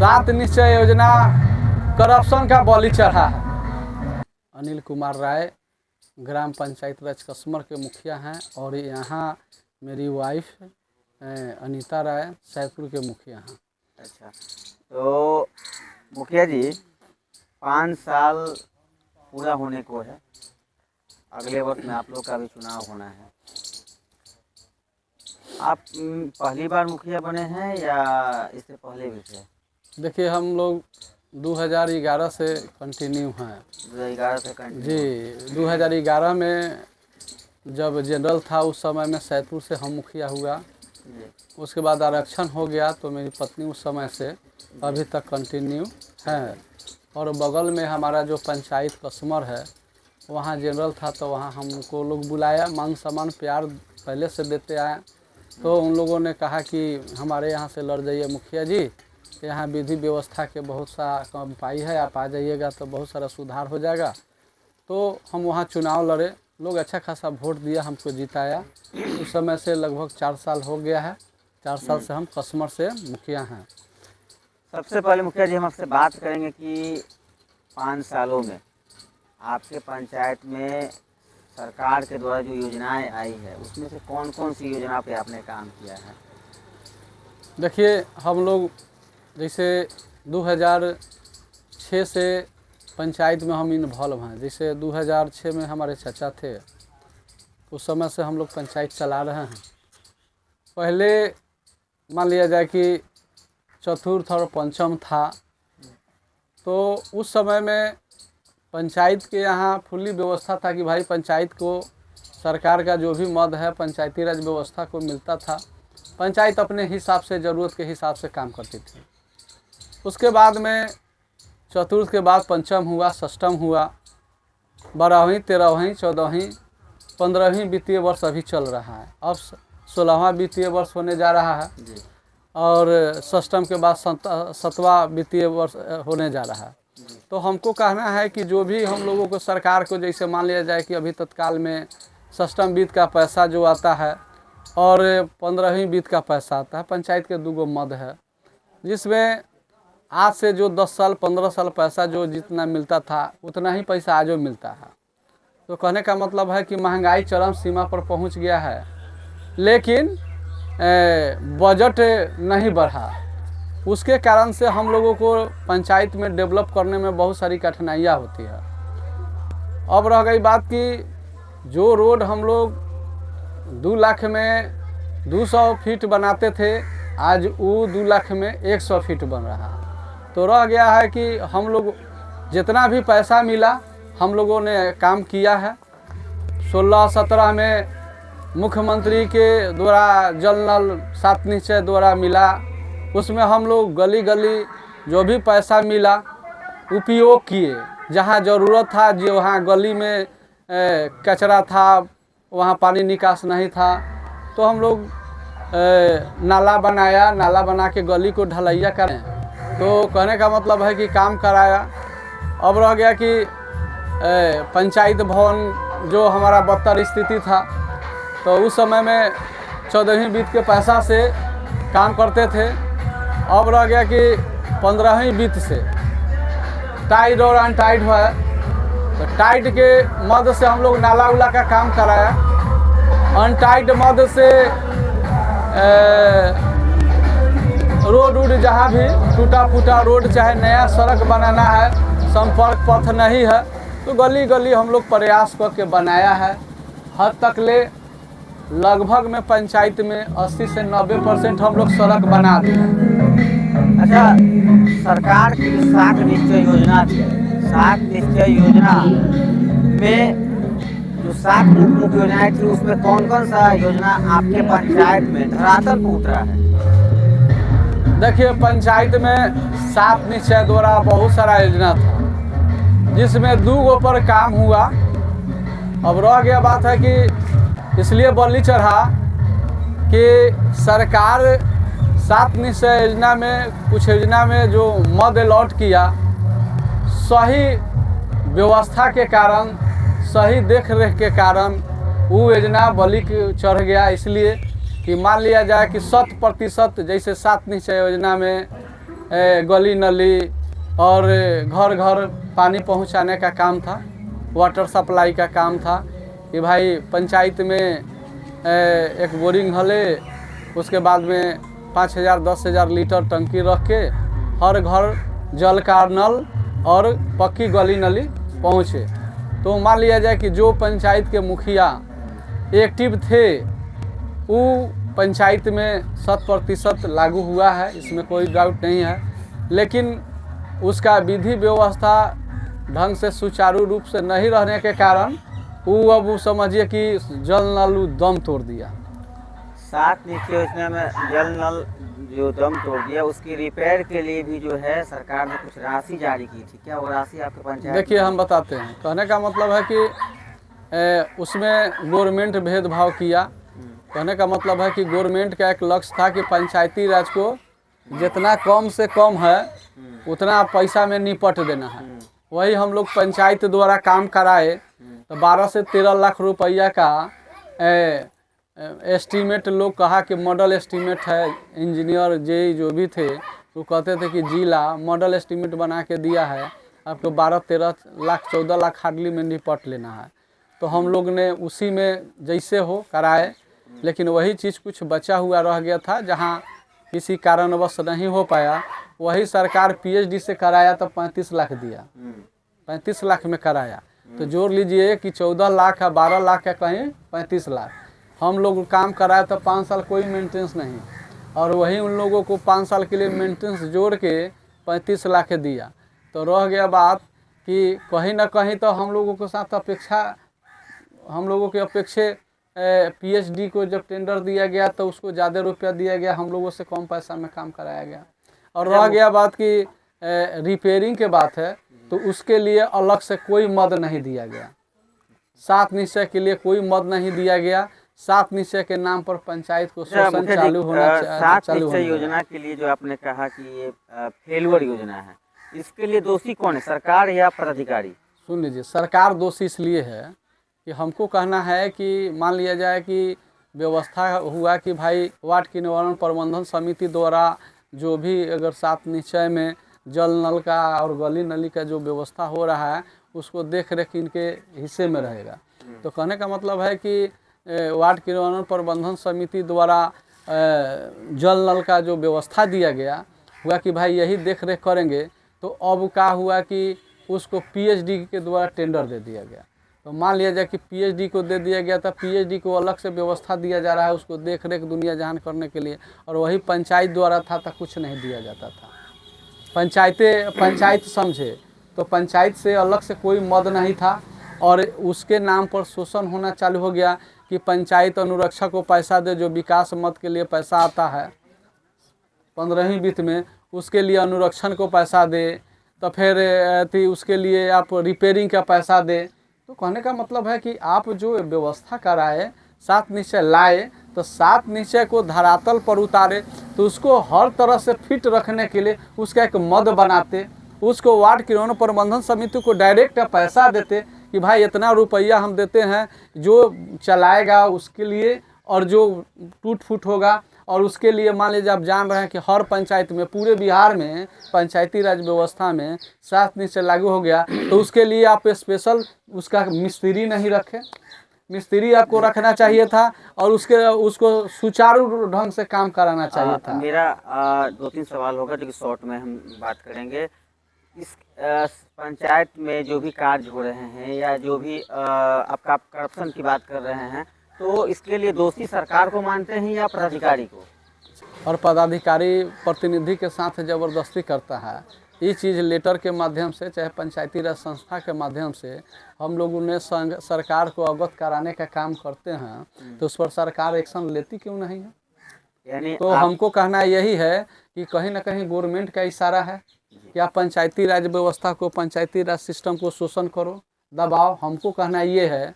7 निश्चय योजना करप्शन का बलि चढ़ा है। अनिल कुमार राय ग्राम पंचायत राज कसमर के मुखिया हैं और यहाँ मेरी वाइफ अनीता राय सैदपुर के मुखिया हैं। अच्छा, तो मुखिया जी 5 साल पूरा होने को है, अगले वर्ष में आप लोग का भी चुनाव होना है। आप पहली बार मुखिया बने हैं या इससे पहले भी थे? देखिए, हम लोग 2011 से कंटिन्यू हैं। 2011 से कंटिन्यू? जी, 2011 में जब जनरल था उस समय में सैदपुर से हम मुखिया हुआ जी। उसके बाद आरक्षण हो गया तो मेरी पत्नी उस समय से अभी तक कंटिन्यू है। और बगल में हमारा जो पंचायत कसमर है वहाँ जनरल था तो वहाँ हमको लोग बुलाया, मान सम्मान प्यार पहले से देते आए। तो उन लोगों ने कहा कि हमारे यहाँ से लड़ जाइए मुखिया जी, यहाँ विधि व्यवस्था के बहुत सा कम पाई है, आप आ जाइएगा तो बहुत सारा सुधार हो जाएगा। तो हम वहाँ चुनाव लड़े, लोग अच्छा खासा वोट दिया, हमको जिताया। उस समय से लगभग 4 साल हो गया है। 4 साल से हम कसमर से मुखिया हैं। सबसे पहले मुखिया जी हम आपसे बात करेंगे कि 5 सालों में आपके पंचायत में सरकार के द्वारा जो योजनाएं आई है उसमें से कौन कौन सी योजना पे आपने काम किया है? देखिए, हम लोग जैसे 2006 से पंचायत में हम इन्वॉल्व हैं। जैसे 2006 में हमारे चाचा थे, उस समय से हम लोग पंचायत चला रहे हैं। पहले मान लिया जाए कि चतुर्थ और पंचम था, तो उस समय में पंचायत के यहाँ फुल्ली व्यवस्था था कि भाई पंचायत को सरकार का जो भी मद है पंचायती राज व्यवस्था को मिलता था। पंचायत अपने हिसाब से, ज़रूरत के हिसाब से काम करती थी। उसके बाद में चतुर्थ के बाद पंचम हुआ, षष्ठम हुआ, 12वीं 13वीं 14वीं 15वीं वित्तीय वर्ष अभी चल रहा है। अब 16वां वित्तीय वर्ष होने जा रहा है और षष्ठम के बाद 7वां वित्तीय वर्ष होने जा रहा है। तो हमको कहना है कि जो भी हम लोगों को सरकार को, जैसे मान लिया जाए कि अभी तत्काल में षष्ठम वित्त का पैसा जो आता है और 15वीं वित्त का पैसा आता है, पंचायत के 2 मद है, जिसमें आज से जो 10 साल 15 साल पैसा जो जितना मिलता था उतना ही पैसा आज मिलता है। तो कहने का मतलब है कि महंगाई चरम सीमा पर पहुंच गया है, लेकिन बजट नहीं बढ़ा। उसके कारण से हम लोगों को पंचायत में डेवलप करने में बहुत सारी कठिनाइयाँ होती है। अब रह गई बात कि जो रोड हम लोग 2 लाख में 200 फीट बनाते थे, आज वो 2 लाख में 100 फीट बन रहा है। तो रह गया है कि हम लोग जितना भी पैसा मिला हम लोगों ने काम किया है। 16-17 में मुख्यमंत्री के द्वारा जल नल 7 निश्चय द्वारा मिला, उसमें हम लोग गली गली जो भी पैसा मिला उपयोग किए। जहाँ ज़रूरत था, जो वहाँ गली में कचरा था, वहाँ पानी निकास नहीं था, तो हम लोग नाला बनाया, नाला बना के गली को ढलैया करें। तो कहने का मतलब है कि काम कराया। अब रह गया कि पंचायत भवन जो हमारा बदतर स्थिति था, तो उस समय में 14वीं वित्त के पैसा से काम करते थे। अब रह गया कि 15वीं वित्त से टाइड और अनटाइड हुआ है, तो टाइड के मद से हम लोग नाला उला का काम कराया। अनटाइड मद से रोड वोड जहाँ भी टूटा फूटा रोड, चाहे नया सड़क बनाना है, संपर्क पथ नहीं है, तो गली गली हम लोग प्रयास करके बनाया है। हद तक ले लगभग में पंचायत में 80 से 90% हम लोग सड़क बना दिए। अच्छा, सरकार की 7 निश्चय योजना थी, 7 निश्चय योजना में जो 7 मुख्य योजनाएं थी उसमें कौन कौन सा योजना आपके पंचायत में धरातल पर उतरा है? देखिए, पंचायत में 7 निश्चय द्वारा बहुत सारा योजना था, जिसमें 2 पर काम हुआ। अब रह गया बात है कि इसलिए बलि चढ़ा कि सरकार 7 निश्चय योजना में, कुछ योजना में जो मद अलॉट किया, सही व्यवस्था के कारण, सही देख रेख के कारण वो योजना बलि चढ़ गया। इसलिए कि मान लिया जाए कि 100% जैसे 7 निश्चय योजना में गली नली और घर घर पानी पहुंचाने का काम था, वाटर सप्लाई का काम था कि भाई पंचायत में एक बोरिंग हले, उसके बाद में 5,000 10,000 लीटर टंकी रख के हर घर जल का नल और पक्की गली नली पहुँचे। तो मान लिया जाए कि जो पंचायत के मुखिया एक्टिव थे वो पंचायत में 100% लागू हुआ है, इसमें कोई डाउट नहीं है, लेकिन उसका विधि व्यवस्था ढंग से सुचारू रूप से नहीं रहने के कारण वो समझिए कि जल नल दम तोड़ दिया। 7 निश्चय योजना में जल नल जो दम तोड़ दिया, उसकी रिपेयर के लिए भी जो है सरकार ने कुछ राशि जारी की थी, क्या वो राशि आपके पंचायत? देखिए हम बताते हैं, कहने का मतलब है कि उसमें गवर्नमेंट भेदभाव किया। कहने का मतलब है कि गवर्नमेंट का एक लक्ष्य था कि पंचायती राज को जितना कम से कम है उतना पैसा में निपट देना है। वही हम लोग पंचायत द्वारा काम कराए तो 12 से 13 लाख रुपया का एस्टीमेट लोग कहा कि मॉडल एस्टीमेट है। इंजीनियर जे जो भी थे वो कहते थे कि जिला मॉडल एस्टीमेट बना के दिया है, आपको 12-13 लाख 14 लाख हार्डली में निपट लेना है। तो हम लोग ने उसी में जैसे हो कराए, लेकिन वही चीज़ कुछ बचा हुआ रह गया था, जहाँ किसी कारणवश नहीं हो पाया। वही सरकार पीएचडी से कराया तो 35 लाख दिया, 35 लाख में कराया। तो जोड़ लीजिए कि 14 लाख या 12 लाख या कहीं 35 लाख। हम लोग काम कराया तो 5 साल कोई मेंटेनेंस नहीं, और वही उन लोगों को 5 साल के लिए मेंटेनेंस जोड़ के 35 लाख दिया। तो रह गया बात कि कहीं ना कहीं तो हम लोगों के साथ अपेक्षा, हम लोगों के अपेक्षे पीएचडी को जब टेंडर दिया गया तो उसको ज़्यादा रुपया दिया गया, हम लोगों से कम पैसा में काम कराया गया। और रह गया बात कि रिपेयरिंग के बात है तो उसके लिए अलग से कोई मद नहीं दिया गया। 7 निश्चय के लिए कोई मद नहीं दिया गया। 7 निश्चय के नाम पर पंचायत को शोषण चालू होना चाहिए। 7 निश्चय योजना के लिए जो आपने कहा कि ये फेलुअर योजना है, इसके लिए दोषी कौन है, सरकार या पदाधिकारी? सुन लीजिए, सरकार दोषी इसलिए है कि हमको कहना है कि मान लिया जाए कि व्यवस्था हुआ कि भाई वार्ड की निवारण प्रबंधन समिति द्वारा जो भी अगर 7 निश्चय में जल नल का और गली नली का जो व्यवस्था हो रहा है उसको देख रेख इनके हिस्से में रहेगा। तो कहने का मतलब है कि वार्ड की निवारण प्रबंधन समिति द्वारा जल नल का जो व्यवस्था दिया गया हुआ कि भाई यही देख रेख करेंगे। तो अब क्या हुआ कि उसको पीएचडी के द्वारा टेंडर दे दिया गया। तो मान लिया जाए कि पीएचडी को दे दिया गया था, पीएचडी को अलग से व्यवस्था दिया जा रहा है उसको देख रेख दुनिया जहान करने के लिए, और वही पंचायत द्वारा था तो कुछ नहीं दिया जाता था। पंचायत समझे तो पंचायत से अलग से कोई मद नहीं था, और उसके नाम पर शोषण होना चालू हो गया कि पंचायत अनुरक्षक को पैसा दे, जो विकास मद के लिए पैसा आता है 15वीं वित्त में, उसके लिए अनुरक्षण को पैसा दे, तो फिर उसके लिए आप रिपेयरिंग का पैसा दे। तो कहने का मतलब है कि आप जो व्यवस्था कराए, 7 निश्चय लाए, तो 7 निश्चय को धरातल पर उतारे, तो उसको हर तरह से फिट रखने के लिए उसका एक मद बनाते, उसको वार्ड की निवारण प्रबंधन समिति को डायरेक्ट पैसा देते कि भाई इतना रुपया हम देते हैं जो चलाएगा उसके लिए, और जो टूट फूट होगा और उसके लिए मान लीजिए आप जान रहे हैं कि हर पंचायत में पूरे बिहार में पंचायती राज व्यवस्था में 7 निश्चय लागू हो गया, तो उसके लिए आप स्पेशल उसका मिस्त्री नहीं रखे, मिस्त्री आपको रखना चाहिए था और उसको सुचारू ढंग से काम कराना चाहिए था। मेरा 2-3 सवाल होगा जो कि शॉर्ट में हम बात करेंगे। इस पंचायत में जो भी कार्य हो रहे हैं या जो भी आपका करप्शन की बात कर रहे हैं, तो इसके लिए दोषी सरकार को मानते हैं या पदाधिकारी को? और पदाधिकारी प्रतिनिधि के साथ ज़बरदस्ती करता है। ये चीज़ लेटर के माध्यम से चाहे पंचायती राज संस्था के माध्यम से हम लोग उन्हें सरकार को अवगत कराने का काम करते हैं, तो उस पर सरकार एक्शन लेती क्यों नहीं है? यानी तो हमको कहना यही है कि कहीं ना कहीं गवर्नमेंट का इशारा है कि आप पंचायती राज व्यवस्था को, पंचायती राज सिस्टम को शोषण करो, दबाओ। हमको कहना ये है